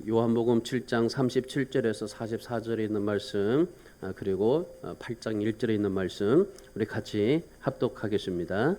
요한복음 7장 37절에서 44절에 있는 말씀, 그리고 8장 1절에 있는 말씀 우리 같이 합독하겠습니다.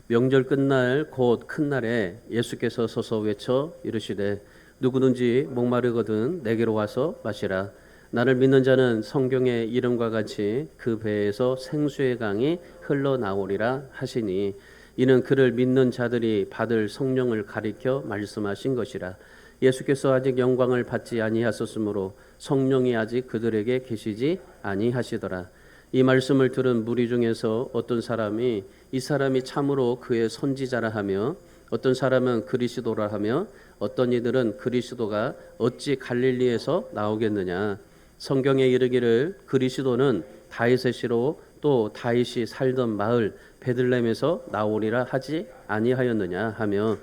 명절 끝날 곧 큰 날에 예수께서 서서 외쳐 이르시되 누구든지 목마르거든 내게로 와서 마시라. 나를 믿는 자는 성경의 이름과 같이 그 배에서 생수의 강이 흘러나오리라 하시니 이는 그를 믿는 자들이 받을 성령을 가리켜 말씀하신 것이라. 예수께서 아직 영광을 받지 아니하셨으므로 성령이 아직 그들에게 계시지 아니하시더라. 이 말씀을 들은 무리 중에서 어떤 사람이 이 사람이 참으로 그의 선지자라 하며 어떤 사람은 그리스도라 하며 어떤 이들은 그리스도가 어찌 갈릴리에서 나오겠느냐. 성경에 이르기를 그리스도는 다윗의 씨로 또 다윗이 살던 마을 베들레헴에서 나오리라 하지 아니하였느냐 하며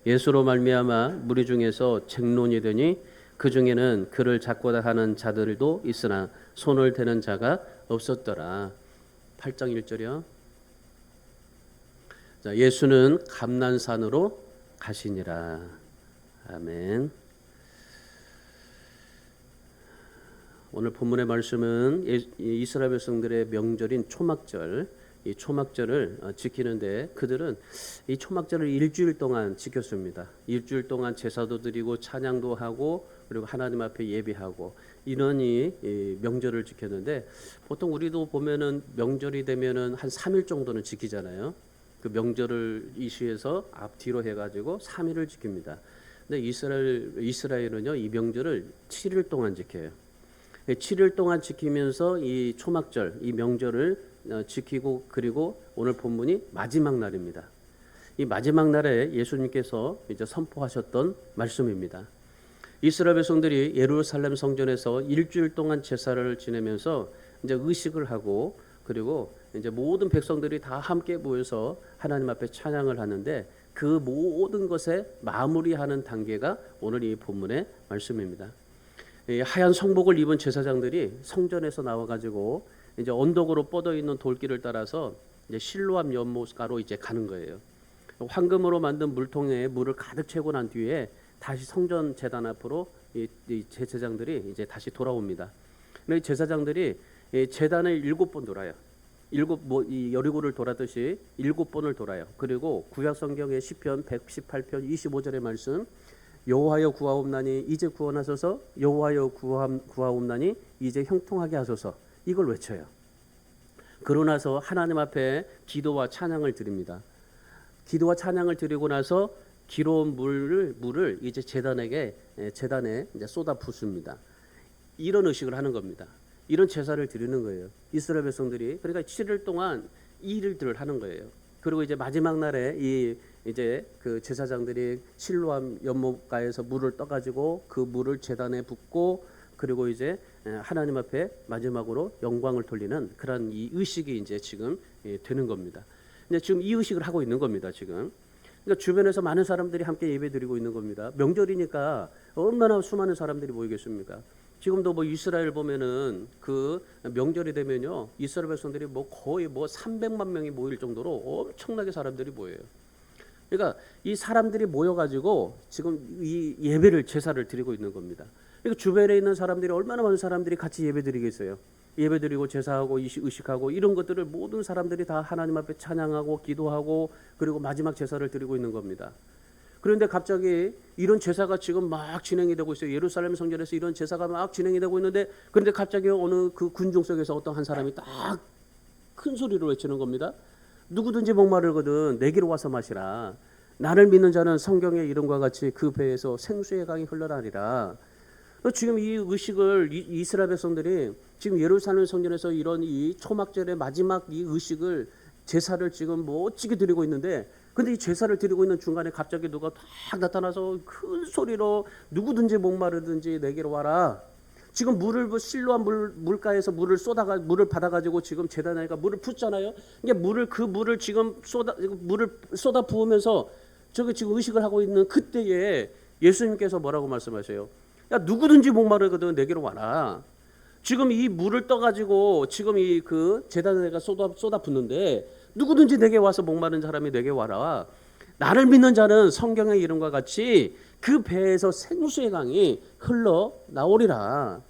예수로 말미암아 무리 중에서 쟁론이 되니 그 중에는 그를 잡고자 하는 자들도 있으나 손을 대는 자가 없었더라. 8장 1절이요. 자, 예수는 감난산으로 가시니라. 아멘. 오늘 본문의 말씀은 이스라엘 백성들의 명절인 초막절, 이 초막절을 지키는데 그들은 이 초막절을 일주일 동안 지켰습니다. 일주일 동안 제사도 드리고 찬양도 하고 그리고 하나님 앞에 예배하고 이런 이 명절을 지켰는데 보통 우리도 보면은 명절이 되면은 한 3일 정도는 지키잖아요. 그 명절을 이시해서 앞뒤로 해가지고 3일을 지킵니다. 근데 이스라엘은요 이 명절을 7일 동안 지켜요. 7일 동안 지키면서 이 초막절, 이 명절을 지키고 그리고 오늘 본문이 마지막 날입니다. 이 마지막 날에 예수님께서 이제 선포하셨던 말씀입니다. 이스라엘 백성들이 예루살렘 성전에서 일주일 동안 제사를 지내면서 이제 의식을 하고 그리고 이제 모든 백성들이 다 함께 모여서 하나님 앞에 찬양을 하는데 그 모든 것에 마무리하는 단계가 오늘 이 본문의 말씀입니다. 하얀 성복을 입은 제사장들이 성전에서 나와가지고 이제 언덕으로 뻗어 있는 돌길을 따라서 이제 실로암 연못가로 이제 가는 거예요. 황금으로 만든 물통에 물을 가득 채고 난 뒤에 다시 성전 제단 앞으로 이 제사장들이 이제 다시 돌아옵니다. 이 제사장들이 제단을 7번 돌아요. 이 여리고를 돌았듯이 7번을 돌아요. 그리고 구약 성경의 시편 118편 25절의 말씀. 여호와여 구하옵나니 이제 구원하소서. 여호와여 구하옵나니 이제 형통하게 하소서. 이걸 외쳐요. 그러고 나서 하나님 앞에 기도와 찬양을 드립니다. 기도와 찬양을 드리고 나서 기로운 물을 이제 제단에 이제 쏟아 붓습니다. 이런 의식을 하는 겁니다. 이런 제사를 드리는 거예요. 이스라엘 백성들이 그러니까 7일 동안 이 일들을 하는 거예요. 그리고 이제 마지막 날에 이제 그 제사장들이 실로암 연못가에서 물을 떠가지고 그 물을 제단에 붓고 그리고 이제 하나님 앞에 마지막으로 영광을 돌리는 그런 이 의식이 이제 지금 되는 겁니다. 이제 지금 이 의식을 하고 있는 겁니다. 지금. 그러니까 주변에서 많은 사람들이 함께 예배드리고 있는 겁니다. 명절이니까 얼마나 수많은 사람들이 모이겠습니까? 지금도 뭐 이스라엘 보면은 그 명절이 되면요 이스라엘 백성들이 뭐 거의 뭐 300만 명이 모일 정도로 엄청나게 사람들이 모여요. 그러니까 이 사람들이 모여가지고 지금 이 예배를 제사를 드리고 있는 겁니다. 그러니까 주변에 있는 사람들이 얼마나 많은 사람들이 같이 예배드리겠어요. 예배드리고 제사하고 의식하고 이런 것들을 모든 사람들이 다 하나님 앞에 찬양하고 기도하고 그리고 마지막 제사를 드리고 있는 겁니다. 그런데 갑자기 이런 제사가 지금 막 진행이 되고 있어요. 예루살렘 성전에서 이런 제사가 막 진행이 되고 있는데 그런데 갑자기 어느 그 군중 속에서 어떤 한 사람이 딱 큰 소리로 외치는 겁니다. 누구든지 목마르거든 내게로 와서 마시라. 나를 믿는 자는 성경의 이름과 같이 그 배에서 생수의 강이 흘러나리라. 지금 이 의식을 이스라엘 백성들이 지금 예루살렘 성전에서 이런 이 초막절의 마지막 이 의식을 제사를 지금 멋지게 드리고 있는데 근데 이 제사를 드리고 있는 중간에 갑자기 누가 딱 나타나서 큰 소리로 누구든지 목마르든지 내게로 와라. 지금 실로암 물가에서 물을 받아가지고 지금 제단에가 물을 붓잖아요. 그러니까 그 물을 지금 쏟아 부으면서 저기 지금 의식을 하고 있는 그때에 예수님께서 뭐라고 말씀하세요? 야 누구든지 목마르거든 내게로 와라. 지금 이 물을 떠가지고 지금 이 그 제단에가 쏟아 붓는데 누구든지 내게 와서 목마른 사람이 내게 와라. 나를 믿는 자는 성경의 이름과 같이 그 배에서 생수의 강이 흘러나오리라.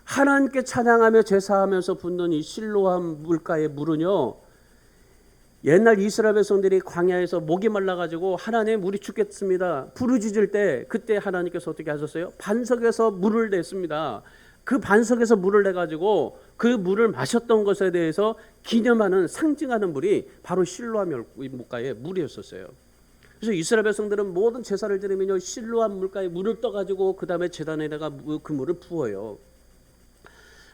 하나님께 찬양하며 제사하면서 붓는 이 실로암 물가의 물은요, 옛날 이스라엘 백성들이 광야에서 목이 말라가지고 하나님 물이 죽겠습니다 부르짖을 때, 그때 하나님께서 어떻게 하셨어요? 반석에서 물을 냈습니다. 그 반석에서 물을 내가지고 그 물을 마셨던 것에 대해서 기념하는, 상징하는 물이 바로 실로암 물가의 물이었었어요. 그래서 이스라엘 백성들은 모든 제사를 드리면요, 실로암 물가에 물을 떠가지고 그 다음에 제단에다가 그 물을 부어요.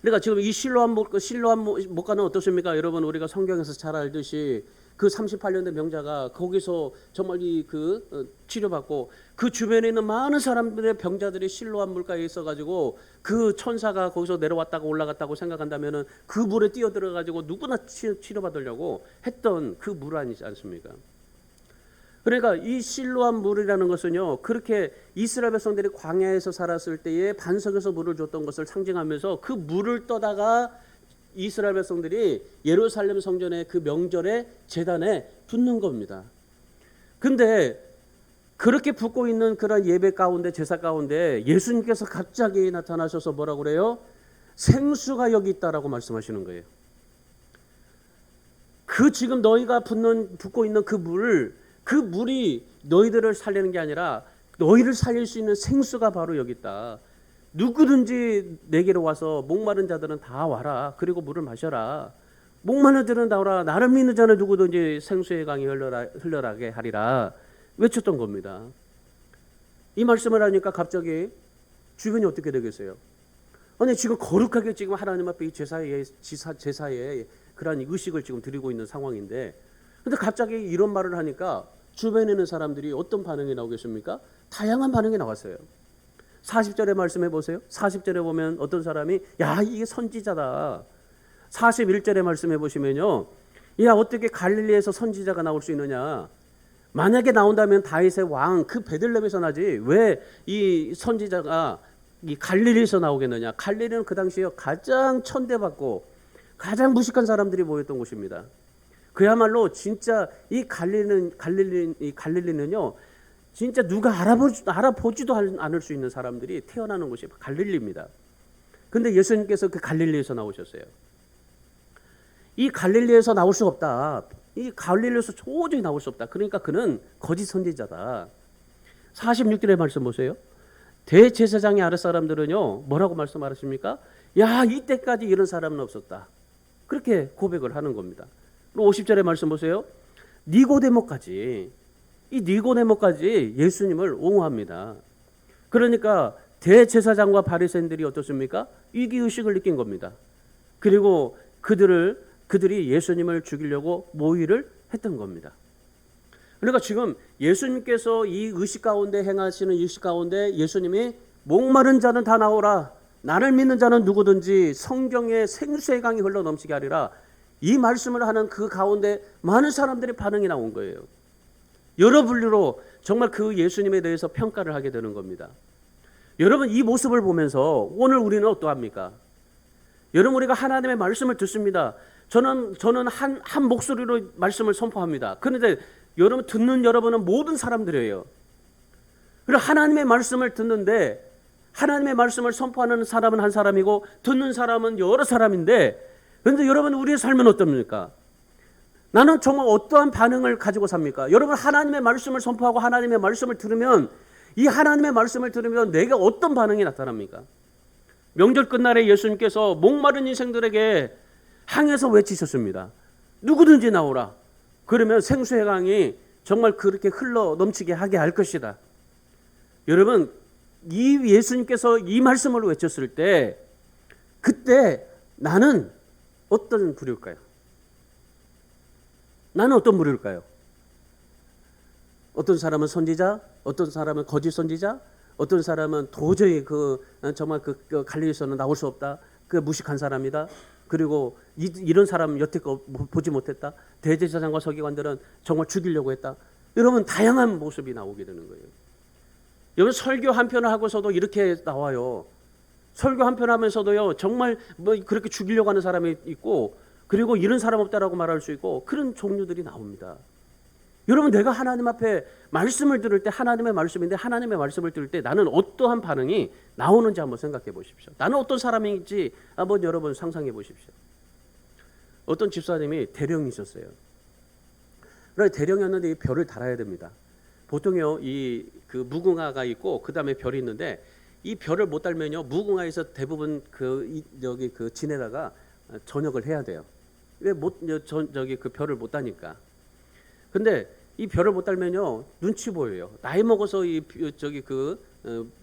그러니까 지금 이 실로암 물가는 어떻습니까? 여러분, 우리가 성경에서 잘 알듯이 그 38년 된 병자가 거기서 정말 치료받고 그 주변에 있는 많은 사람들의 병자들이 실로암 물가에 있어가지고 그 천사가 거기서 내려왔다가 올라갔다고 생각한다면은 그 물에 뛰어들어가지고 누구나 치료받으려고 했던 그 물 아니지 않습니까? 그러니까 이 실로암 물이라는 것은요, 그렇게 이스라엘 백성들이 광야에서 살았을 때에 반석에서 물을 줬던 것을 상징하면서 그 물을 떠다가 이스라엘 백성들이 예루살렘 성전의 그 명절에 제단에 붓는 겁니다. 근데 그렇게 붓고 있는 그런 예배 가운데, 제사 가운데 예수님께서 갑자기 나타나셔서 뭐라고 그래요? 생수가 여기 있다라고 말씀하시는 거예요. 그 지금 너희가 붓고 있는 그 물이 너희들을 살리는 게 아니라 너희를 살릴 수 있는 생수가 바로 여기 있다. 누구든지 내게로 와서 목마른 자들은 다 와라. 그리고 물을 마셔라. 목마른 자들은 다 오라. 나를 믿는 자는 누구든지 생수의 강이 흘러나게 하리라. 외쳤던 겁니다. 이 말씀을 하니까 갑자기 주변이 어떻게 되겠어요? 아니, 지금 거룩하게 지금 하나님 앞에 이 제사에 그러한 의식을 지금 드리고 있는 상황인데, 근데 갑자기 이런 말을 하니까 주변에 있는 사람들이 어떤 반응이 나오겠습니까? 다양한 반응이 나왔어요. 40절에 말씀해 보세요. 40절에 보면 어떤 사람이 야, 이게 선지자다. 41절에 말씀해 보시면요, 야, 어떻게 갈릴리에서 선지자가 나올 수 있느냐? 만약에 나온다면 다윗의 왕 그 베들레헴에서 나지 왜 이 선지자가 이 갈릴리에서 나오겠느냐? 갈릴리는 그 당시에 가장 천대받고 가장 무식한 사람들이 모였던 곳입니다. 그야말로 진짜 이 갈릴리는요, 진짜 누가 알아보지도 않을 수 있는 사람들이 태어나는 곳이 갈릴리입니다. 근데 예수님께서 그 갈릴리에서 나오셨어요. 이 갈릴리에서 나올 수 없다. 이 갈릴리에서 도저히 나올 수 없다. 그러니까 그는 거짓 선지자다. 46절의 말씀 보세요. 대제사장의 아랫 사람들은요, 뭐라고 말씀하십니까? 야, 이때까지 이런 사람은 없었다. 그렇게 고백을 하는 겁니다. 그리고 50절의 말씀 보세요. 니고데모까지 예수님을 옹호합니다. 그러니까 대제사장과 바리새인들이 어떻습니까? 위기의식을 느낀 겁니다. 그리고 그들이 예수님을 죽이려고 모의를 했던 겁니다. 그러니까 지금 예수님께서 이 의식 가운데 행하시는 의식 가운데 예수님이 목마른 자는 다 나오라. 나를 믿는 자는 누구든지 성경의 생수의 강이 흘러 넘치게 하리라. 이 말씀을 하는 그 가운데 많은 사람들의 반응이 나온 거예요. 여러 분류로 정말 그 예수님에 대해서 평가를 하게 되는 겁니다. 여러분, 이 모습을 보면서 오늘 우리는 어떠합니까? 여러분, 우리가 하나님의 말씀을 듣습니다. 저는 한 목소리로 말씀을 선포합니다. 그런데 여러분, 듣는 여러분은 모든 사람들이에요. 그리고 하나님의 말씀을 듣는데 하나님의 말씀을 선포하는 사람은 한 사람이고 듣는 사람은 여러 사람인데, 그런데 여러분, 우리의 삶은 어떻습니까? 나는 정말 어떠한 반응을 가지고 삽니까? 여러분, 하나님의 말씀을 선포하고 하나님의 말씀을 들으면, 이 하나님의 말씀을 들으면 내게 어떤 반응이 나타납니까? 명절 끝날에 예수님께서 목마른 인생들에게 항해서 외치셨습니다. 누구든지 나오라. 그러면 생수의 강이 정말 그렇게 흘러 넘치게 하게 할 것이다. 여러분, 이 예수님께서 이 말씀을 외쳤을 때 그때 나는 어떤 부류일까요? 나는 어떤 부류일까요? 어떤 사람은 선지자, 어떤 사람은 거짓 선지자, 어떤 사람은 도저히 정말 갈릴리에서는 나올 수 없다. 그 무식한 사람이다. 그리고 이런 사람 여태껏 보지 못했다. 대제사장과 서기관들은 정말 죽이려고 했다. 여러분, 다양한 모습이 나오게 되는 거예요. 여러분, 설교 한 편을 하고서도 이렇게 나와요. 설교 한 편 하면서도요, 정말 그렇게 죽이려고 하는 사람이 있고, 그리고 이런 사람 없다라고 말할 수 있고, 그런 종류들이 나옵니다. 여러분, 내가 하나님 앞에 말씀을 들을 때, 하나님의 말씀인데 하나님의 말씀을 들을 때 나는 어떠한 반응이 나오는지 한번 생각해 보십시오. 나는 어떤 사람인지 한번 여러분 상상해 보십시오. 어떤 집사님이 대령이셨어요. 그래서 대령이었는데 이 별을 달아야 됩니다. 보통요, 이 그 무궁화가 있고 그 다음에 별이 있는데, 이 별을 못 달면요, 무궁화에서 대부분 여기 그 진에다가 전역을 해야 돼요. 왜 저기 그 별을 못 다니까. 근데 이 별을 못 달면요, 눈치 보여요. 나이 먹어서 저기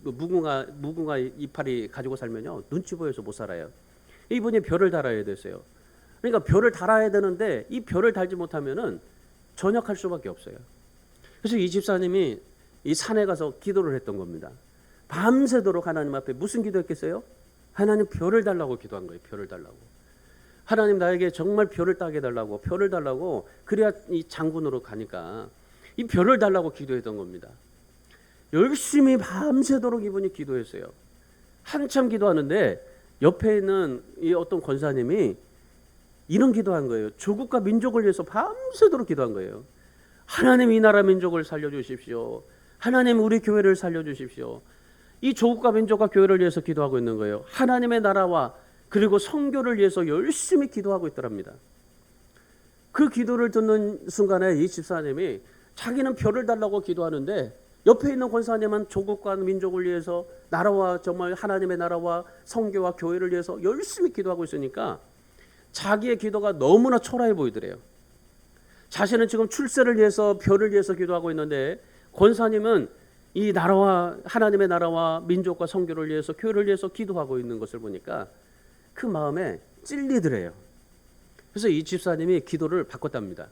무궁화 이파리 가지고 살면요, 눈치 보여서 못 살아요. 이분이 별을 달아야 됐어요. 그러니까 별을 달아야 되는데 이 별을 달지 못하면은 전역할 수밖에 없어요. 그래서 이 집사님이 이 산에 가서 기도를 했던 겁니다. 밤새도록 하나님 앞에 무슨 기도했겠어요? 하나님, 별을 달라고 기도한 거예요. 별을 달라고. 하나님, 나에게 정말 별을 따게 달라고, 별을 달라고. 그래야 이 장군으로 가니까 이 별을 달라고 기도했던 겁니다. 열심히 밤새도록 이분이 기도했어요. 한참 기도하는데 옆에 있는 이 어떤 권사님이 이런 기도한 거예요. 조국과 민족을 위해서 밤새도록 기도한 거예요. 하나님, 이 나라 민족을 살려주십시오. 하나님, 우리 교회를 살려주십시오. 이 조국과 민족과 교회를 위해서 기도하고 있는 거예요. 하나님의 나라와 그리고 선교를 위해서 열심히 기도하고 있더랍니다. 그 기도를 듣는 순간에 이 집사님이 자기는 별을 달라고 기도하는데 옆에 있는 권사님은 조국과 민족을 위해서, 나라와 정말 하나님의 나라와 선교와 교회를 위해서 열심히 기도하고 있으니까 자기의 기도가 너무나 초라해 보이더래요. 자신은 지금 출세를 위해서, 별을 위해서 기도하고 있는데 권사님은 이 나라와 하나님의 나라와 민족과 선교를 위해서, 교회를 위해서 기도하고 있는 것을 보니까 그 마음에 찔리더래요. 그래서 이 집사님이 기도를 바꿨답니다.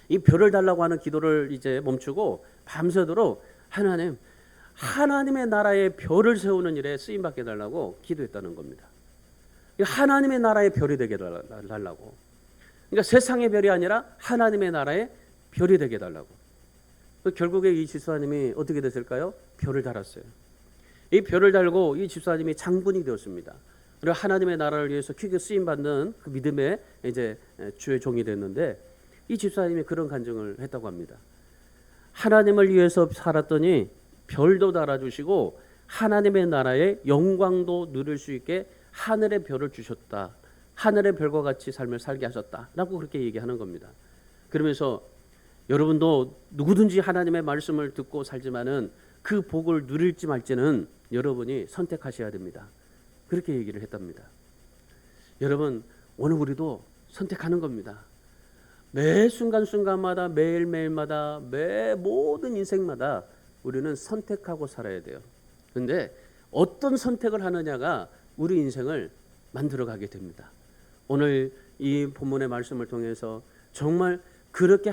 이 별을 달라고 하는 기도를 이제 멈추고 밤새도록 하나님, 하나님의 나라에 별을 세우는 일에 쓰임 받게 달라고 기도했다는 겁니다. 하나님의 나라의 별이 되게 달라고. 그러니까 세상의 별이 아니라 하나님의 나라의 별이 되게 달라고. 결국에 이 집사님이 어떻게 됐을까요? 별을 달았어요. 이 별을 달고 이 집사님이 장군이 되었습니다. 그리고 하나님의 나라를 위해서 크게 쓰임 받는 그 믿음의 이제 주의 종이 됐는데, 이 집사님이 그런 간증을 했다고 합니다. 하나님을 위해서 살았더니 별도 달아주시고 하나님의 나라의 영광도 누릴 수 있게 하늘의 별을 주셨다. 하늘의 별과 같이 삶을 살게 하셨다라고 그렇게 얘기하는 겁니다. 그러면서 여러분도 누구든지 하나님의 말씀을 듣고 살지만은 그 복을 누릴지 말지는 여러분이 선택하셔야 됩니다. 그렇게 얘기를 했답니다. 여러분, 오늘 우리도 선택하는 겁니다. 매 순간순간마다, 매일매일마다, 매 모든 인생마다 우리는 선택하고 살아야 돼요. 그런데 어떤 선택을 하느냐가 우리 인생을 만들어가게 됩니다. 오늘 이 본문의 말씀을 통해서 정말 그렇게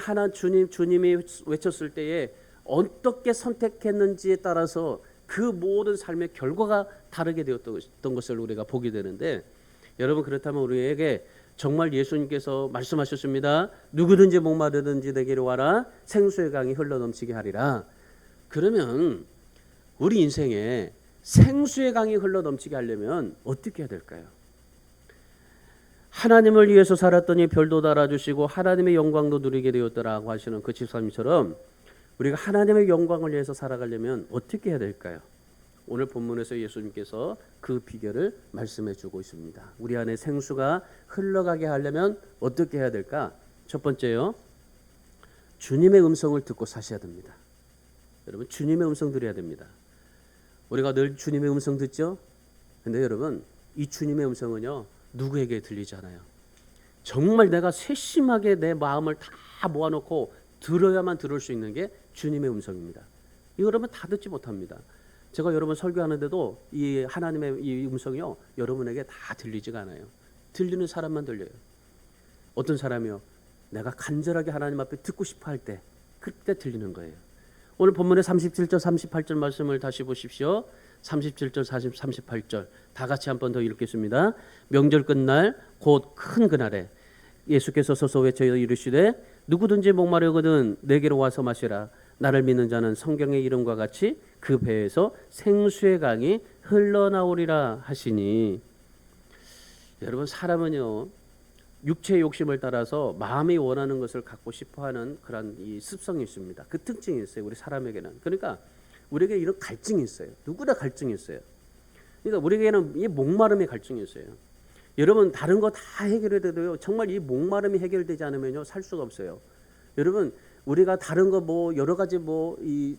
주님이 외쳤을 때에 어떻게 선택했는지에 따라서 그 모든 삶의 결과가 다르게 되었던 것을 우리가 보게 되는데, 여러분, 그렇다면 우리에게 정말 예수님께서 말씀하셨습니다. 누구든지 목마르든지 내게로 와라, 생수의 강이 흘러넘치게 하리라. 그러면 우리 인생에 생수의 강이 흘러넘치게 하려면 어떻게 해야 될까요? 하나님을 위해서 살았더니 별도 달아주시고 하나님의 영광도 누리게 되었더라고 하시는 그 집사님처럼 우리가 하나님의 영광을 위해서 살아가려면 어떻게 해야 될까요? 오늘 본문에서 예수님께서 그 비결을 말씀해 주고 있습니다. 우리 안에 생수가 흘러가게 하려면 어떻게 해야 될까? 첫 번째요, 주님의 음성을 듣고 사셔야 됩니다. 여러분, 주님의 음성 들어야 됩니다. 우리가 늘 주님의 음성 듣죠? 근데 여러분, 이 주님의 음성은요, 누구에게 들리지 않아요. 정말 내가 세심하게 내 마음을 다 모아놓고 들어야만 들을 수 있는 게 주님의 음성입니다. 이거 여러분 다 듣지 못합니다. 제가 여러분 설교하는데도 이 하나님의 이 음성이요, 여러분에게 다 들리지가 않아요. 들리는 사람만 들려요. 어떤 사람이요? 내가 간절하게 하나님 앞에 듣고 싶어 할 때, 그때 들리는 거예요. 오늘 본문의 37절 38절 말씀을 다시 보십시오. 37절 38절 다 같이 한 번 더 읽겠습니다. 명절 끝날 곧 큰 그날에 예수께서 서서 외쳐 이르시되 누구든지 목마르거든 내게로 와서 마시라. 나를 믿는 자는 성경의 이름과 같이 그 배에서 생수의 강이 흘러나오리라 하시니. 여러분, 사람은요, 육체의 욕심을 따라서 마음이 원하는 것을 갖고 싶어하는 그런 이 습성이 있습니다. 그 특징이 있어요. 우리 사람에게는. 그러니까 우리에게 이런 갈증이 있어요. 누구나 갈증이 있어요. 그러니까 우리에게는 이 목마름의 갈증이 있어요. 여러분 다른 거 다 해결해도요. 정말 이 목마름이 해결되지 않으면요 살 수가 없어요. 여러분 우리가 다른 거 뭐 여러 가지 뭐 이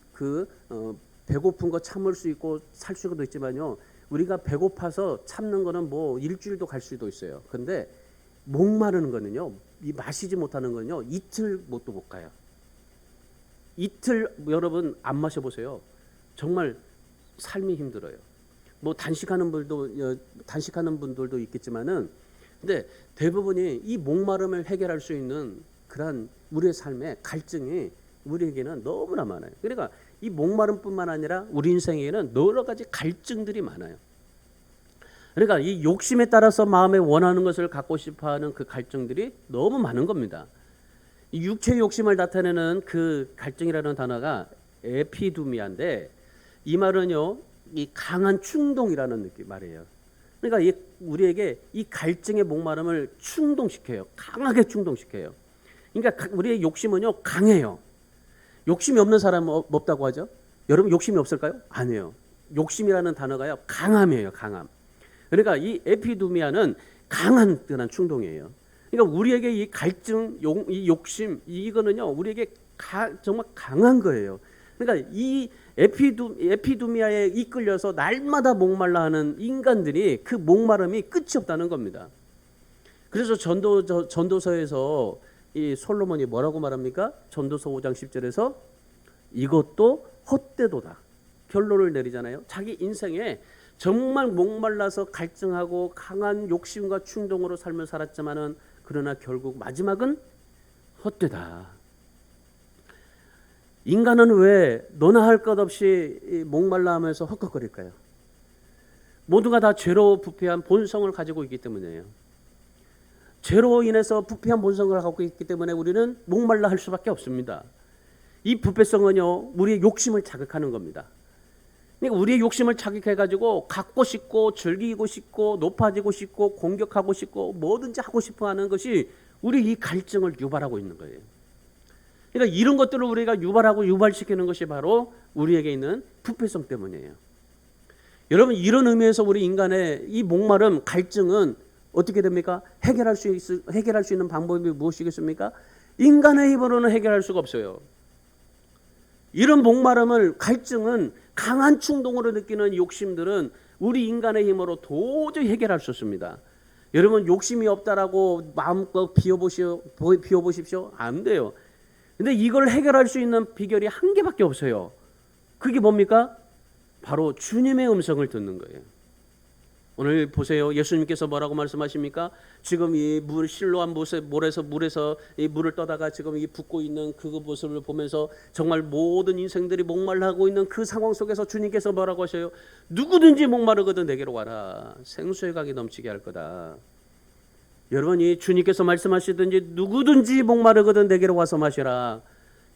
배고픈 거 참을 수 있고 살 수도 있지만요. 우리가 배고파서 참는 거는 뭐 일주일도 갈 수도 있어요. 근데 목마르는 거는요. 이 마시지 못하는 거는요. 이틀 못도 못 가요. 이틀 여러분 안 마셔 보세요. 정말 삶이 힘들어요. 뭐 단식하는 분들도 있겠지만은 근데 대부분이 이 목마름을 해결할 수 있는 그런 우리의 삶의 갈증이 우리에게는 너무나 많아요. 그러니까 이 목마름뿐만 아니라 우리 인생에는 여러 가지 갈증들이 많아요. 그러니까 이 욕심에 따라서 마음에 원하는 것을 갖고 싶어하는 그 갈증들이 너무 많은 겁니다. 이 육체의 욕심을 나타내는 그 갈증이라는 단어가 에피두미아인데 이 말은요, 이 강한 충동이라는 느낌 말이에요. 그러니까 우리에게 이 갈증의 목마름을 충동시켜요. 강하게 충동시켜요. 그러니까 우리의 욕심은요 강해요. 욕심이 없는 사람은 없다고 하죠. 여러분 욕심이 없을까요? 아니에요. 욕심이라는 단어가요 강함이에요. 강함. 그러니까 이 에피두미아는 강한 그런 충동이에요. 그러니까 우리에게 이 갈증, 이 욕심 이거는요 우리에게 정말 강한 거예요. 그러니까 이 에피두미아에 이끌려서 날마다 목말라하는 인간들이 그 목마름이 끝이 없다는 겁니다. 그래서 전도서에서 이 솔로몬이 뭐라고 말합니까? 전도서 5장 10절에서 이것도 헛되도다 결론을 내리잖아요. 자기 인생에 정말 목말라서 갈증하고 강한 욕심과 충동으로 삶을 살았지만은 그러나 결국 마지막은 헛되다. 인간은 왜 너나 할 것 없이 목말라 하면서 헛헛거릴까요? 모두가 다 죄로 부패한 본성을 가지고 있기 때문이에요. 죄로 인해서 부패한 본성을 갖고 있기 때문에 우리는 목말라 할 수밖에 없습니다. 이 부패성은요 우리의 욕심을 자극하는 겁니다. 그러니까 우리의 욕심을 자극해가지고 갖고 싶고 즐기고 싶고 높아지고 싶고 공격하고 싶고 뭐든지 하고 싶어하는 것이 우리 이 갈증을 유발하고 있는 거예요. 그러니까 이런 것들을 우리가 유발하고 유발시키는 것이 바로 우리에게 있는 부패성 때문이에요. 여러분 이런 의미에서 우리 인간의 이 목마름 갈증은 어떻게 됩니까? 해결할 수 있는 방법이 무엇이겠습니까? 인간의 힘으로는 해결할 수가 없어요. 이런 목마름을 갈증은 강한 충동으로 느끼는 욕심들은 우리 인간의 힘으로 도저히 해결할 수 없습니다. 여러분 욕심이 없다라고 마음껏 비워보십시오. 안 돼요. 근데 이걸 해결할 수 있는 비결이 한 개밖에 없어요. 그게 뭡니까? 바로 주님의 음성을 듣는 거예요. 오늘 보세요. 예수님께서 뭐라고 말씀하십니까? 지금 이 실로암 물에서 이 물을 떠다가 지금 이 붓고 있는 그 모습을 보면서 정말 모든 인생들이 목말라하고 있는 그 상황 속에서 주님께서 뭐라고 하셔요? 누구든지 목마르거든 내게로 와라. 생수의 강이 넘치게 할 거다. 여러분이 주님께서 말씀하시든지 누구든지 목마르거든 내게로 와서 마시라.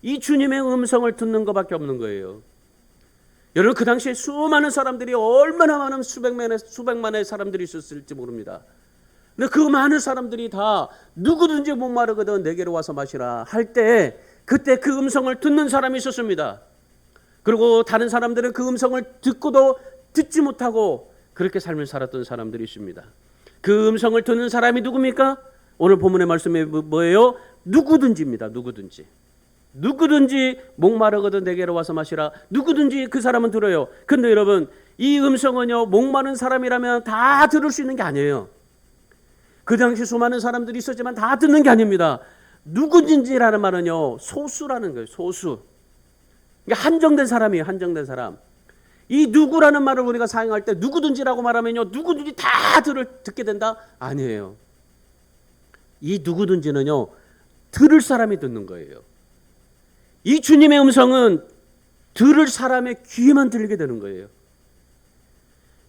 이 주님의 음성을 듣는 것밖에 없는 거예요. 여러분 그 당시에 수많은 사람들이 얼마나 많은 수백만의 사람들이 있었을지 모릅니다. 근데 그 많은 사람들이 다 누구든지 목마르거든 내게로 와서 마시라 할 때 그때 그 음성을 듣는 사람이 있었습니다. 그리고 다른 사람들은 그 음성을 듣고도 듣지 못하고 그렇게 삶을 살았던 사람들이 있습니다. 그 음성을 듣는 사람이 누굽니까? 오늘 본문의 말씀이 뭐예요? 누구든지입니다. 누구든지 목마르거든 내게로 와서 마시라. 누구든지 그 사람은 들어요. 근데 여러분 이 음성은요 목마른 사람이라면 다 들을 수 있는 게 아니에요. 그 당시 수많은 사람들이 있었지만 다 듣는 게 아닙니다. 누구든지라는 말은요 소수라는 거예요. 소수. 그러니까 한정된 사람이에요. 한정된 사람. 이 누구라는 말을 우리가 사용할 때 누구든지라고 말하면요 누구든지 다 듣게 된다? 아니에요. 이 누구든지는요 들을 사람이 듣는 거예요. 이 주님의 음성은 들을 사람의 귀에만 들리게 되는 거예요.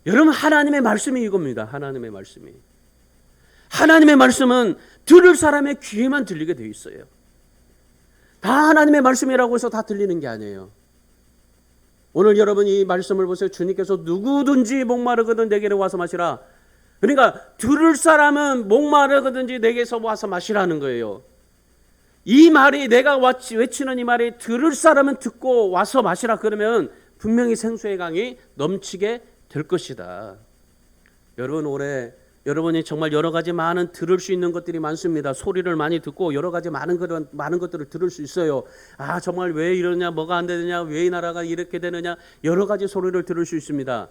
여러분 하나님의 말씀이 이겁니다. 하나님의 말씀은 들을 사람의 귀에만 들리게 되어 있어요. 다 하나님의 말씀이라고 해서 다 들리는 게 아니에요. 오늘 여러분 이 말씀을 보세요. 주님께서 누구든지 목마르거든 내게로 와서 마시라. 그러니까 들을 사람은 목마르거든지 내게서 와서 마시라는 거예요. 이 말이 내가 외치는 이 말이 들을 사람은 듣고 와서 마시라 그러면 분명히 생수의 강이 넘치게 될 것이다. 여러분 올해 여러분이 정말 여러 가지 많은 들을 수 있는 것들이 많습니다. 소리를 많이 듣고 여러 가지 많은 것들을 들을 수 있어요. 아 정말 왜 이러냐, 뭐가 안 되느냐, 왜 이 나라가 이렇게 되느냐, 여러 가지 소리를 들을 수 있습니다.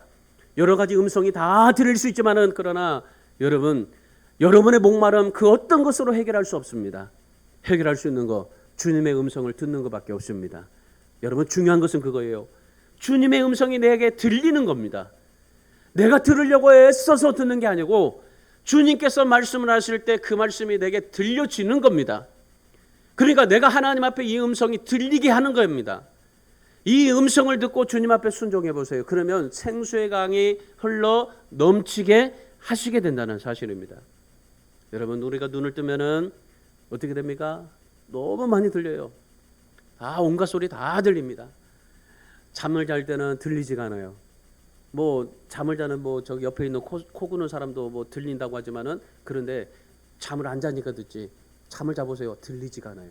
여러 가지 음성이 다 들릴 수 있지만은 그러나 여러분의 목마름 그 어떤 것으로 해결할 수 없습니다. 해결할 수 있는 거 주님의 음성을 듣는 것밖에 없습니다. 여러분 중요한 것은 그거예요. 주님의 음성이 내게 들리는 겁니다. 내가 들으려고 애써서 듣는 게 아니고 주님께서 말씀을 하실 때 그 말씀이 내게 들려지는 겁니다. 그러니까 내가 하나님 앞에 이 음성이 들리게 하는 겁니다. 이 음성을 듣고 주님 앞에 순종해 보세요. 그러면 생수의 강이 흘러 넘치게 하시게 된다는 사실입니다. 여러분 우리가 눈을 뜨면은 어떻게 됩니까? 너무 많이 들려요. 다 온갖 소리 다 들립니다. 잠을 잘 때는 들리지가 않아요. 뭐 잠을 자는 저기 옆에 있는 코 고는 사람도 뭐 들린다고 하지만은 그런데 잠을 안 자니까 듣지. 잠을 자보세요. 들리지가 않아요.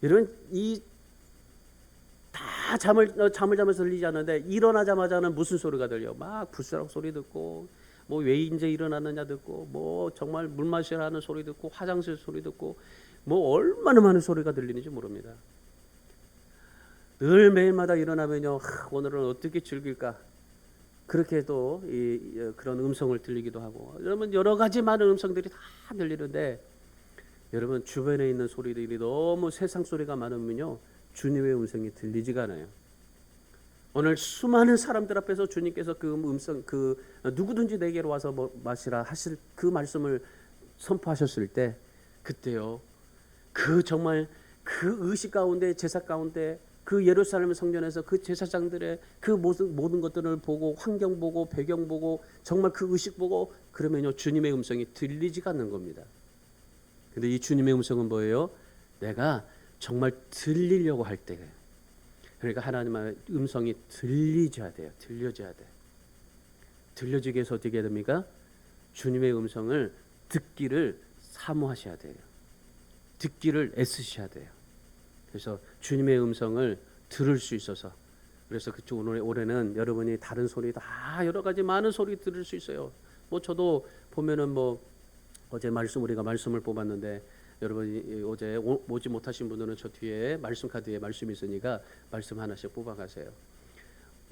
여러분 다 잠을 자면서 들리지 않는데 일어나자마자는 무슨 소리가 들려? 막 불사락 소리 듣고 뭐 왜 이제 일어났느냐 듣고 뭐 정말 물 마시라 하는 소리 듣고 화장실 소리 듣고 뭐 얼마나 많은 소리가 들리는지 모릅니다. 늘 매일마다 일어나면요, 오늘은 어떻게 즐길까? 그렇게 또 그런 음성을 들리기도 하고, 여러분 여러 가지 많은 음성들이 다 들리는데 여러분 주변에 있는 소리들이 너무 세상 소리가 많으면요 주님의 음성이 들리지가 않아요. 오늘 수많은 사람들 앞에서 주님께서 그 음성, 누구든지 내게로 와서 마시라 하실 그 말씀을 선포하셨을 때 그때요 정말 그 의식 가운데 제사 가운데 그 예루살렘 성전에서 그 제사장들의 그 모든 것들을 보고 환경 보고 배경 보고 정말 그 의식 보고 그러면요 주님의 음성이 들리지가 않는 겁니다. 근데 이 주님의 음성은 뭐예요? 내가 정말 들리려고 할 때, 그러니까 하나님의 음성이 들려져야 돼요. 들려지게 해서 어떻게 해야 됩니까? 주님의 음성을 듣기를 사모하셔야 돼요. 듣기를 애쓰셔야 돼요. 그래서 주님의 음성을 들을 수 있어서, 그래서 올해는 여러분이 다른 소리 다 여러 가지 많은 소리 들을 수 있어요. 뭐 저도 보면은 어제 우리가 말씀을 뽑았는데 여러분이 어제 오지 못하신 분들은 저 뒤에 말씀 카드에 말씀이 있으니까 말씀 하나씩 뽑아가세요.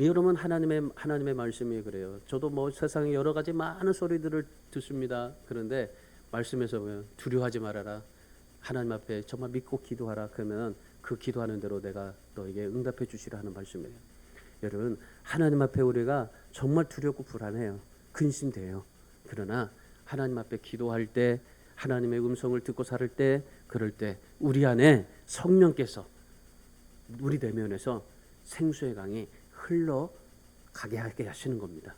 여러분 하나님의 말씀이 그래요. 저도 세상에 여러 가지 많은 소리들을 듣습니다. 그런데 말씀에서 보면 두려워하지 말아라. 하나님 앞에 정말 믿고 기도하라. 그러면 그 기도하는 대로 내가 너에게 응답해 주시라 하는 말씀이에요. 여러분 하나님 앞에 우리가 정말 두렵고 불안해요. 근심돼요. 그러나 하나님 앞에 기도할 때 하나님의 음성을 듣고 살을 때 그럴 때 우리 안에 성령께서 우리 내면에서 생수의 강이 흘러가게 하게 하시는 겁니다.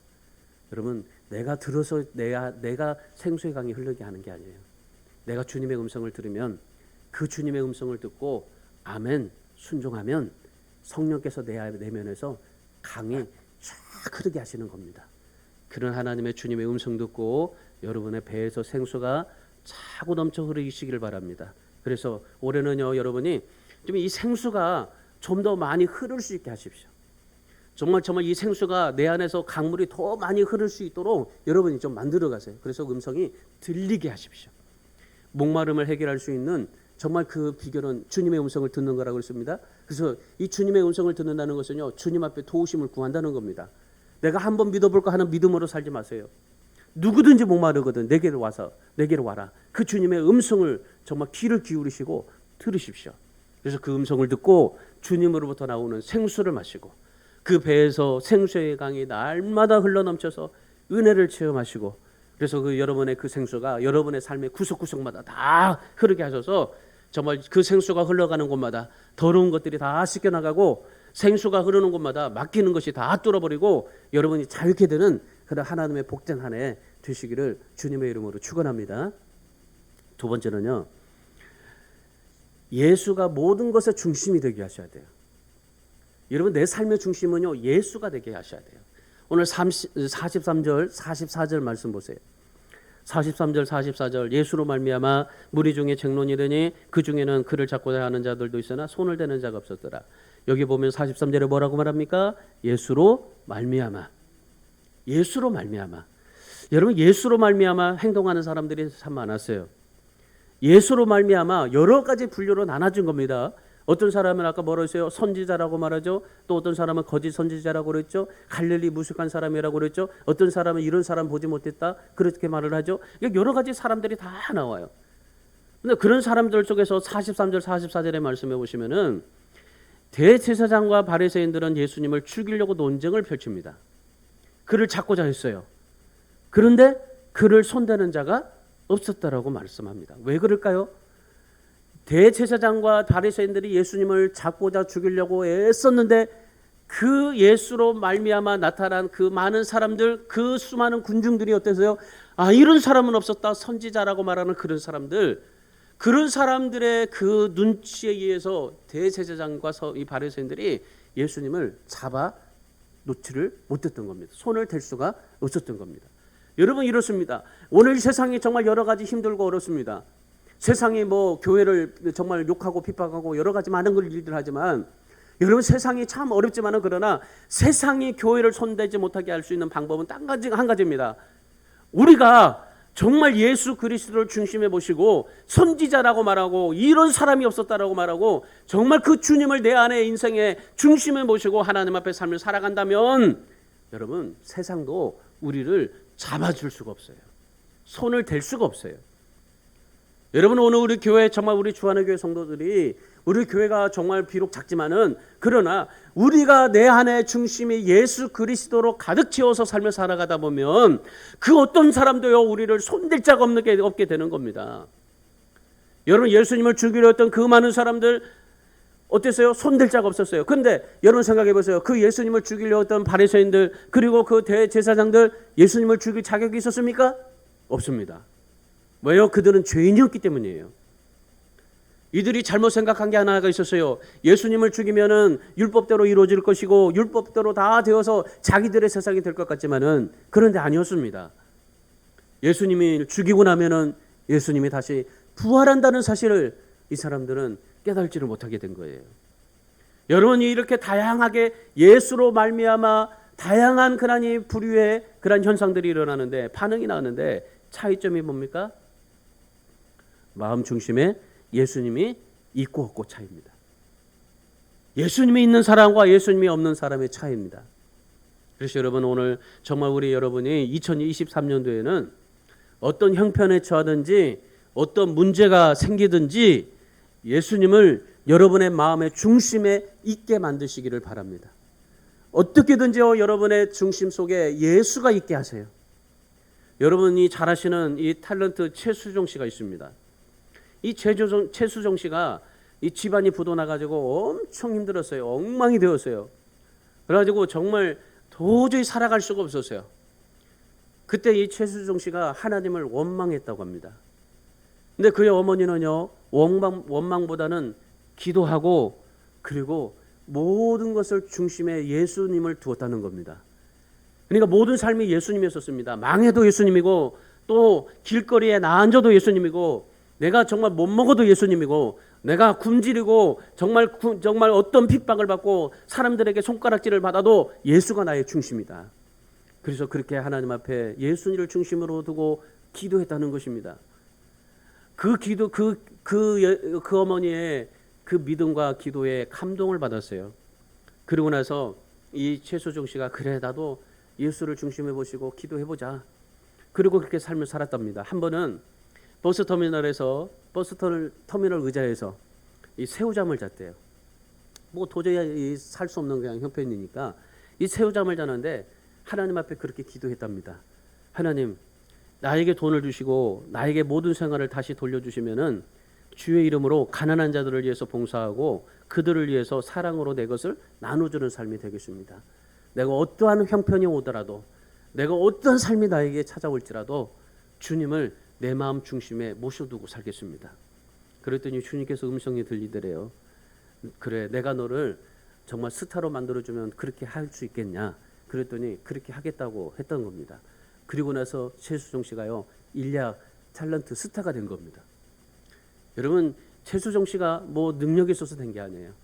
여러분 내가 들어서 내가 생수의 강이 흐르게 하는 게 아니에요. 내가 주님의 음성을 들으면 그 주님의 음성을 듣고 아멘 순종하면 성령께서 내 내면에서 강이 쫙 흐르게 하시는 겁니다. 그런 하나님의 주님의 음성 듣고 여러분의 배에서 생수가 차고 넘쳐 흐르시기를 바랍니다. 그래서 올해는요 여러분이 좀 이 생수가 좀 더 많이 흐를 수 있게 하십시오. 정말 이 생수가 내 안에서 강물이 더 많이 흐를 수 있도록 여러분이 좀 만들어 가세요. 그래서 음성이 들리게 하십시오. 목마름을 해결할 수 있는 정말 그 비결은 주님의 음성을 듣는 거라고 했습니다. 그래서 이 주님의 음성을 듣는다는 것은요 주님 앞에 도우심을 구한다는 겁니다. 내가 한번 믿어볼까 하는 믿음으로 살지 마세요. 누구든지 목마르거든 내게로 와라. 그 주님의 음성을 정말 귀를 기울이시고 들으십시오. 그래서 그 음성을 듣고 주님으로부터 나오는 생수를 마시고 그 배에서 생수의 강이 날마다 흘러넘쳐서 은혜를 체험하시고, 그래서 여러분의 그 생수가 여러분의 삶의 구석구석마다 다 흐르게 하셔서 정말 그 생수가 흘러가는 곳마다 더러운 것들이 다 씻겨나가고 생수가 흐르는 곳마다 막히는 것이 다 뚫어버리고 여러분이 자유케 되는 그런 하나님의 복된 한 해 되시기를 주님의 이름으로 축원합니다. 두 번째는요, 예수가 모든 것의 중심이 되게 하셔야 돼요. 여러분 내 삶의 중심은요 예수가 되게 하셔야 돼요. 오늘 43절 44절 말씀 보세요. 43절 44절 예수로 말미암아 무리 중에 쟁론이 되니 그 중에는 그를 잡고자 하는 자들도 있으나 손을 대는 자가 없었더라. 여기 보면 43절에 뭐라고 말합니까? 예수로 말미암아. 예수로 말미암아. 여러분, 예수로 말미암아 행동하는 사람들이 참 많았어요. 예수로 말미암아 여러 가지 분류로 나눠진 겁니다. 어떤 사람은 아까 뭐라고 했어요? 선지자라고 말하죠. 또 어떤 사람은 거짓 선지자라고 그랬죠. 갈릴리 무식한 사람이라고 그랬죠. 어떤 사람은 이런 사람 보지 못했다 그렇게 말을 하죠. 여러 가지 사람들이 다 나와요. 근데 그런 사람들 속에서 43절 44절의 말씀해 보시면은 대제사장과 바리새인들은 예수님을 죽이려고 논쟁을 펼칩니다. 그를 잡고자 했어요. 그런데 그를 손대는 자가 없었다라고 말씀합니다. 왜 그럴까요? 대제사장과 바리새인들이 예수님을 잡고자 죽이려고 애썼는데 그 예수로 말미암아 나타난 그 많은 사람들, 그 수많은 군중들이 어때서요? 아, 이런 사람은 없었다. 선지자라고 말하는 그런 사람들, 그런 사람들의 그 눈치에 의해서 대제사장과 이 바리새인들이 예수님을 잡아 놓지를 못했던 겁니다. 손을 댈 수가 없었던 겁니다. 여러분, 이렇습니다. 오늘 세상이 정말 여러 가지 힘들고 어렵습니다. 세상이 뭐 교회를 정말 욕하고 핍박하고 여러 가지 많은 걸 일들 하지만 여러분, 세상이 참 어렵지만은 그러나 세상이 교회를 손대지 못하게 할 수 있는 방법은 한 가지입니다. 우리가 정말 예수 그리스도를 중심에 보시고 선지자라고 말하고 이런 사람이 없었다라고 말하고 정말 그 주님을 내 안에 인생의 중심에 모시고 하나님 앞에 삶을 살아간다면 여러분, 세상도 우리를 잡아줄 수가 없어요. 손을 댈 수가 없어요. 여러분, 오늘 우리 교회 정말 우리 주안의 교회 성도들이 우리 교회가 정말 비록 작지만은 그러나 우리가 내 안에 중심이 예수 그리스도로 가득 채워서 삶을 살아가다 보면 그 어떤 사람도요 우리를 손댈 자가 없게 되는 겁니다. 여러분, 예수님을 죽이려 했던 그 많은 사람들 어땠어요? 손댈 자가 없었어요. 그런데 여러분 생각해 보세요. 그 예수님을 죽이려 했던 바리새인들 그리고 그 대제사장들 예수님을 죽일 자격이 있었습니까? 없습니다. 왜요? 그들은 죄인이었기 때문이에요. 이들이 잘못 생각한 게 하나가 있었어요. 예수님을 죽이면은 율법대로 이루어질 것이고 율법대로 다 되어서 자기들의 세상이 될 것 같지만은 그런데 아니었습니다. 예수님이 죽이고 나면은 예수님이 다시 부활한다는 사실을 이 사람들은 깨달지를 못하게 된 거예요. 여러분이 이렇게 다양하게 예수로 말미암아 다양한 그런 부류의 그런 현상들이 일어나는데 반응이 나는데 차이점이 뭡니까? 마음 중심에 예수님이 있고 없고 차이입니다. 예수님이 있는 사람과 예수님이 없는 사람의 차이입니다. 그래서 여러분, 오늘 정말 우리 여러분이 2023년도에는 어떤 형편에 처하든지 어떤 문제가 생기든지 예수님을 여러분의 마음의 중심에 있게 만드시기를 바랍니다. 어떻게든지요 여러분의 중심 속에 예수가 있게 하세요. 여러분이 잘 아시는 이 탤런트 최수종 씨가 있습니다. 이 최수종 씨가 이 집안이 부도나가지고 엄청 힘들었어요. 엉망이 되었어요. 그래가지고 정말 도저히 살아갈 수가 없었어요. 그때 이 최수종 씨가 하나님을 원망했다고 합니다. 근데 그의 어머니는요 원망보다는 기도하고 그리고 모든 것을 중심에 예수님을 두었다는 겁니다. 그러니까 모든 삶이 예수님이었습니다. 망해도 예수님이고 또 길거리에 나 앉아도 예수님이고 내가 정말 못 먹어도 예수님이고 내가 굶주리고 정말 어떤 핍박을 받고 사람들에게 손가락질을 받아도 예수가 나의 중심이다. 그래서 그렇게 하나님 앞에 예수님을 중심으로 두고 기도했다는 것입니다. 그 기도 그 어머니의 그 믿음과 기도에 감동을 받았어요. 그러고 나서 이 최수종 씨가 그래 나도 예수를 중심에 보시고 기도해보자. 그리고 그렇게 삶을 살았답니다. 한 번은 버스터미널에서 버스터미널 의자에서 이 새우잠을 잤대요. 뭐 도저히 살 수 없는 그냥 형편이니까 이 새우잠을 자는데 하나님 앞에 그렇게 기도했답니다. 하나님, 나에게 돈을 주시고 나에게 모든 생활을 다시 돌려주시면은 주의 이름으로 가난한 자들을 위해서 봉사하고 그들을 위해서 사랑으로 내 것을 나눠주는 삶이 되겠습니다. 내가 어떠한 형편이 오더라도 내가 어떠한 삶이 나에게 찾아올지라도 주님을 내 마음 중심에 모셔두고 살겠습니다. 그랬더니 주님께서 음성이 들리더래요. 그래, 내가 너를 정말 스타로 만들어주면 그렇게 할 수 있겠냐? 그랬더니 그렇게 하겠다고 했던 겁니다. 그리고 나서 최수종 씨가요, 일약 탤런트 스타가 된 겁니다. 여러분, 최수종 씨가 뭐 능력이 있어서 된 게 아니에요.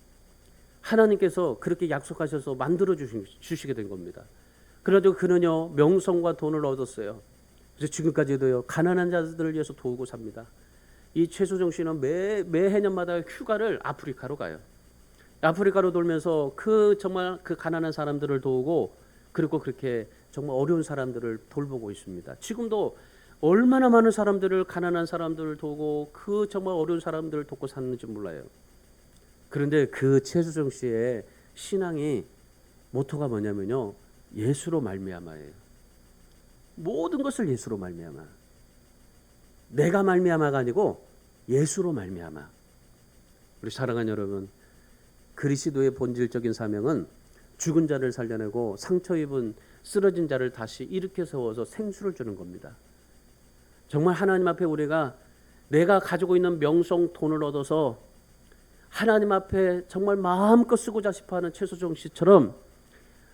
하나님께서 그렇게 약속하셔서 만들어 주시게 된 겁니다. 그래도 그는요, 명성과 돈을 얻었어요. 그래서 지금까지도요, 가난한 자들을 위해서 도우고 삽니다. 이 최수종 씨는 매 해년마다 휴가를 아프리카로 가요. 아프리카로 돌면서 정말 그 가난한 사람들을 도우고, 그리고 그렇게 정말 어려운 사람들을 돌보고 있습니다. 지금도 얼마나 많은 사람들을, 가난한 사람들을 도우고 그 정말 어려운 사람들을 돕고 사는지 몰라요. 그런데 그 최수종 씨의 신앙이 모토가 뭐냐면요, 예수로 말미암아예요. 모든 것을 예수로 말미암아. 내가 말미암아가 아니고 예수로 말미암아. 우리 사랑하는 여러분, 그리스도의 본질적인 사명은 죽은 자를 살려내고 상처 입은 쓰러진 자를 다시 일으켜 세워서 생수를 주는 겁니다. 정말 하나님 앞에 우리가 내가 가지고 있는 명성, 돈을 얻어서 하나님 앞에 정말 마음껏 쓰고자 싶어하는 최수종 씨처럼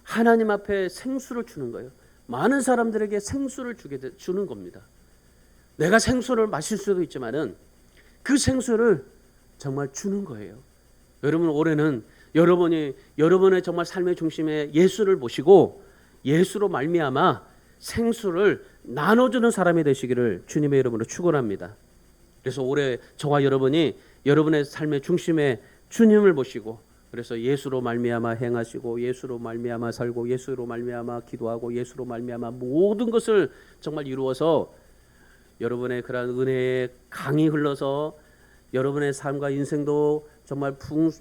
하나님 앞에 생수를 주는 거예요. 많은 사람들에게 생수를 주는 겁니다. 내가 생수를 마실 수도 있지만은 그 생수를 정말 주는 거예요. 여러분, 올해는 여러분의 정말 삶의 중심에 예수를 모시고 예수로 말미암아 생수를 나눠주는 사람이 되시기를 주님의 이름으로 축원합니다. 그래서 올해 저와 여러분이 여러분의 삶의 중심에 주님을 모시고, 그래서 예수로 말미암아 행하시고 예수로 말미암아 살고 예수로 말미암아 기도하고 예수로 말미암아 모든 것을 정말 이루어서 여러분의 그러한 은혜의 강이 흘러서 여러분의 삶과 인생도 정말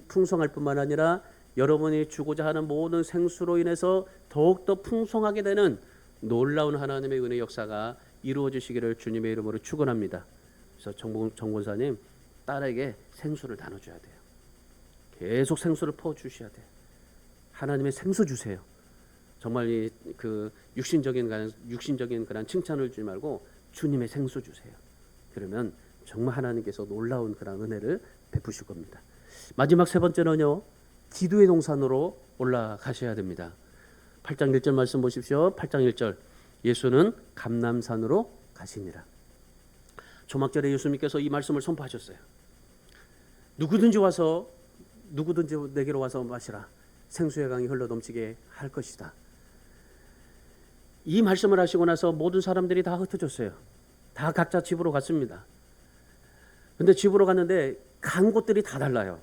풍성할 뿐만 아니라 여러분이 주고자 하는 모든 생수로 인해서 더욱더 풍성하게 되는 놀라운 하나님의 은혜 역사가 이루어지시기를 주님의 이름으로 축원합니다. 그래서 정 권사님, 딸에게 생수를 나눠줘야 돼요. 계속 생수를 퍼주셔야 돼요. 하나님의 생수 주세요. 정말 그 육신적인 그런 칭찬을 주지 말고 주님의 생수 주세요. 그러면 정말 하나님께서 놀라운 그런 은혜를 베푸실 겁니다. 마지막 세 번째는요, 기도의 동산으로 올라가셔야 됩니다. 8장 1절 말씀 보십시오. 8장 1절, 예수는 감람산으로 가시니라. 초막절에 예수님께서 이 말씀을 선포하셨어요. 누구든지 내게로 와서 마시라. 생수의 강이 흘러 넘치게 할 것이다. 이 말씀을 하시고 나서 모든 사람들이 다 흩어졌어요. 다 각자 집으로 갔습니다. 근데 집으로 갔는데 간 곳들이 다 달라요.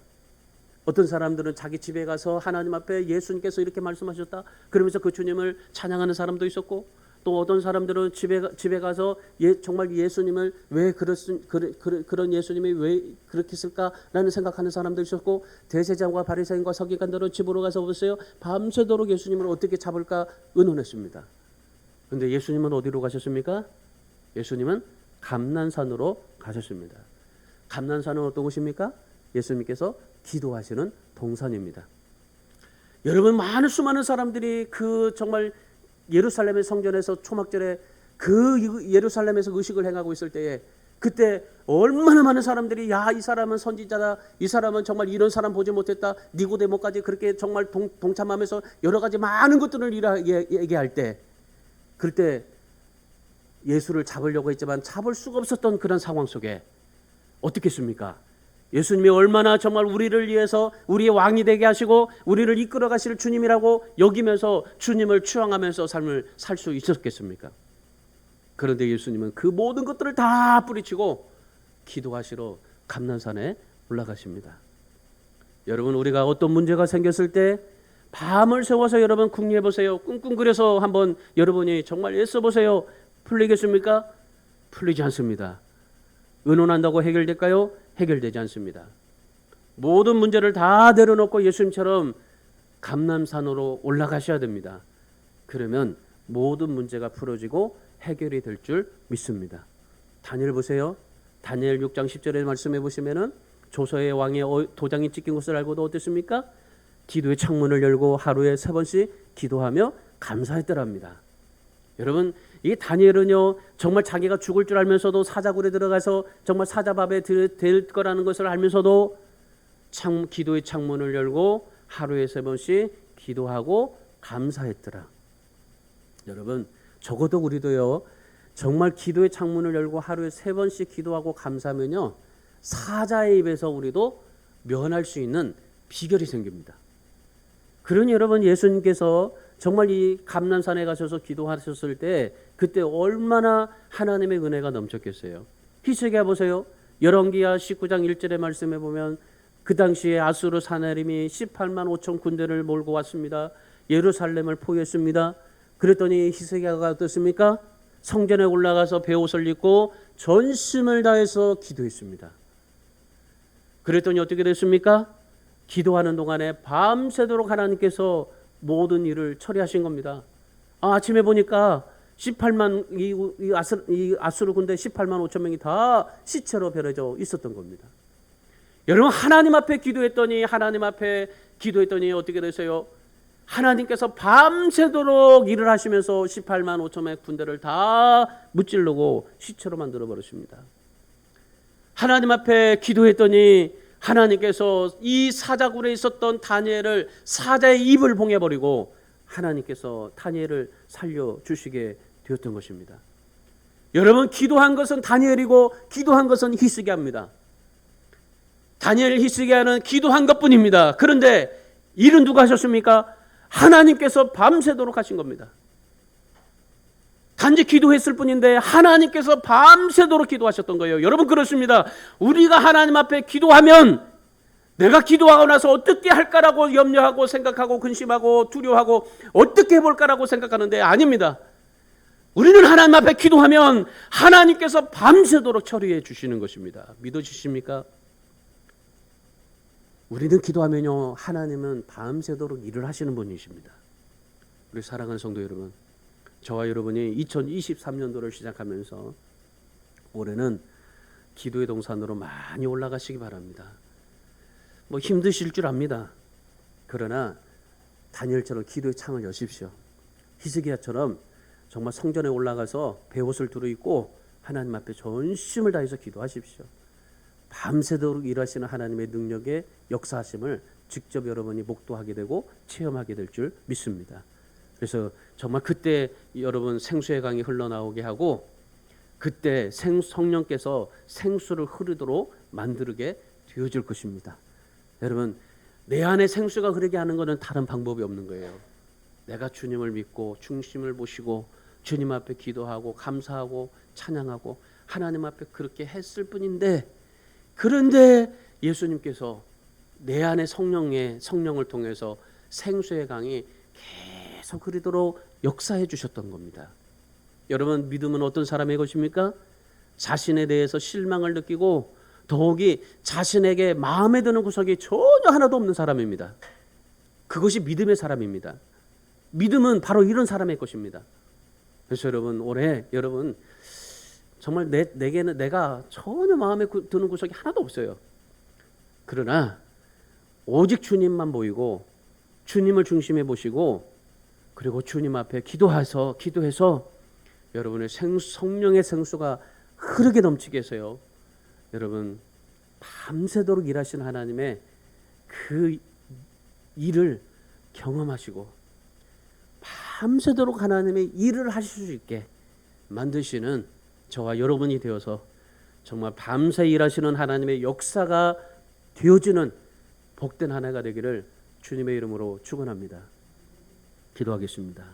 어떤 사람들은 자기 집에 가서 하나님 앞에 예수님께서 이렇게 말씀하셨다 그러면서 그 주님을 찬양하는 사람도 있었고, 또 어떤 사람들은 집에 가서 정말 예수님을 왜 그런 예수님이 왜 그렇게 했을까라는 생각하는 사람도 있었고, 대제사장과 바리새인과 서기관들은 집으로 가서 보세요, 밤새도록 예수님을 어떻게 잡을까 의논했습니다. 그런데 예수님은 어디로 가셨습니까? 예수님은 감람산으로 가셨습니다. 감람산은 어떤 곳입니까? 예수님께서 기도하시는 동산입니다. 여러분, 수많은 사람들이 그 정말 예루살렘의 성전에서 초막절에 그 예루살렘에서 의식을 행하고 있을 때에, 그때 얼마나 많은 사람들이 이 사람은 선지자다, 이 사람은 정말 이런 사람 보지 못했다, 니고데모까지 그렇게 정말 동참하면서 여러 가지 많은 것들을 얘기할 때, 그럴 때 예수를 잡으려고 했지만 잡을 수가 없었던 그런 상황 속에 어떻게 했습니까? 예수님이 얼마나 정말 우리를 위해서 우리의 왕이 되게 하시고 우리를 이끌어 가실 주님이라고 여기면서 주님을 추앙하면서 삶을 살 수 있었겠습니까? 그런데 예수님은 그 모든 것들을 다 뿌리치고 기도하시러 감람산에 올라가십니다. 여러분, 우리가 어떤 문제가 생겼을 때 밤을 새워서 여러분 궁리해 보세요. 끙끙거려서 한번 여러분이 정말 애써 보세요. 풀리겠습니까? 풀리지 않습니다. 의논한다고 해결될까요? 해결되지 않습니다. 모든 문제를 다 내려놓고 예수님처럼 감람산으로 올라가셔야 됩니다. 그러면 모든 문제가 풀어지고 해결이 될 줄 믿습니다. 다니엘 보세요. 다니엘 6장 10절의 말씀해 보시면은 조서의 왕의 도장이 찍힌 것을 알고도 어땠습니까? 기도의 창문을 열고 하루에 3번씩 기도하며 감사했더랍니다. 여러분, 이 다니엘은요, 정말 자기가 죽을 줄 알면서도 사자굴에 들어가서 정말 사자밥에 될 거라는 것을 알면서도 기도의 창문을 열고 하루에 3번씩 기도하고 감사했더라. 여러분 적어도 우리도요 정말 기도의 창문을 열고 하루에 3번씩 기도하고 감사하면요 사자의 입에서 우리도 면할 수 있는 비결이 생깁니다. 그러니 여러분 예수님께서 정말 이 감난산에 가셔서 기도하셨을 때 그때 얼마나 하나님의 은혜가 넘쳤겠어요. 히스기야 보세요. 열왕기하 19장 1절의 말씀에 보면 그 당시에 아수르 사나림이 18만 5천 군대를 몰고 왔습니다. 예루살렘을 포위했습니다. 그랬더니 히스기야가 어떻습니까? 성전에 올라가서 베옷을 입고 전심을 다해서 기도했습니다. 그랬더니 어떻게 됐습니까? 기도하는 동안에 밤새도록 하나님께서 모든 일을 처리하신 겁니다. 아침에 보니까 18만 이 아수르 군대 18만 5천 명이 다 시체로 버려져 있었던 겁니다. 여러분 하나님 앞에 기도했더니 어떻게 되세요? 하나님께서 밤새도록 일을 하시면서 18만 5천 명의 군대를 다 무찌르고 시체로 만들어 버렸습니다. 하나님 앞에 기도했더니 하나님께서 이 사자굴에 있었던 다니엘을 사자의 입을 봉해버리고 하나님께서 다니엘을 살려주시게 되었던 것입니다. 여러분 기도한 것은 다니엘이고 기도한 것은 히스기야입니다. 다니엘 히스기야는 기도한 것뿐입니다. 그런데 일은 누가 하셨습니까? 하나님께서 밤새도록 하신 겁니다. 단지 기도했을 뿐인데 하나님께서 밤새도록 기도하셨던 거예요. 여러분 그렇습니다. 우리가 하나님 앞에 기도하면 내가 기도하고 나서 어떻게 할까라고 염려하고 생각하고 근심하고 두려워하고 어떻게 해볼까라고 생각하는데 아닙니다. 우리는 하나님 앞에 기도하면 하나님께서 밤새도록 처리해 주시는 것입니다. 믿어지십니까? 우리는 기도하면요 하나님은 밤새도록 일을 하시는 분이십니다. 우리 사랑하는 성도 여러분, 저와 여러분이 2023년도를 시작하면서 올해는 기도의 동산으로 많이 올라가시기 바랍니다. 뭐 힘드실 줄 압니다. 그러나 다니엘처럼 기도의 창을 여십시오. 히스기야처럼 정말 성전에 올라가서 베옷을 두르입고 하나님 앞에 전심을 다해서 기도하십시오. 밤새도록 일하시는 하나님의 능력의 역사하심을 직접 여러분이 목도하게 되고 체험하게 될 줄 믿습니다. 그래서 정말 그때 여러분 생수의 강이 흘러나오게 하고 그때 성령께서 생수를 흐르도록 만들게 되어질 것입니다. 여러분 내 안에 생수가 흐르게 하는 것은 다른 방법이 없는 거예요. 내가 주님을 믿고 중심을 모시고 주님 앞에 기도하고 감사하고 찬양하고 하나님 앞에 그렇게 했을 뿐인데, 그런데 예수님께서 내 안에 성령을 통해서 생수의 강이 계속 흐르도록 역사해 주셨던 겁니다. 여러분 믿음은 어떤 사람의 것입니까? 자신에 대해서 실망을 느끼고 더욱이 자신에게 마음에 드는 구석이 전혀 하나도 없는 사람입니다. 그것이 믿음의 사람입니다. 믿음은 바로 이런 사람의 것입니다. 그래서 여러분 올해 여러분 정말 내게는 내가 전혀 마음에 드는 구석이 하나도 없어요. 그러나 오직 주님만 보이고 주님을 중심에 보시고 그리고 주님 앞에 기도해서 여러분의 성령의 생수가 흐르게 넘치게 해서요. 여러분 밤새도록 일하시는 하나님의 그 일을 경험하시고 밤새도록 하나님의 일을 하실 수 있게 만드시는 저와 여러분이 되어서 정말 밤새 일하시는 하나님의 역사가 되어지는 복된 한 해가 되기를 주님의 이름으로 축원합니다. 기도하겠습니다.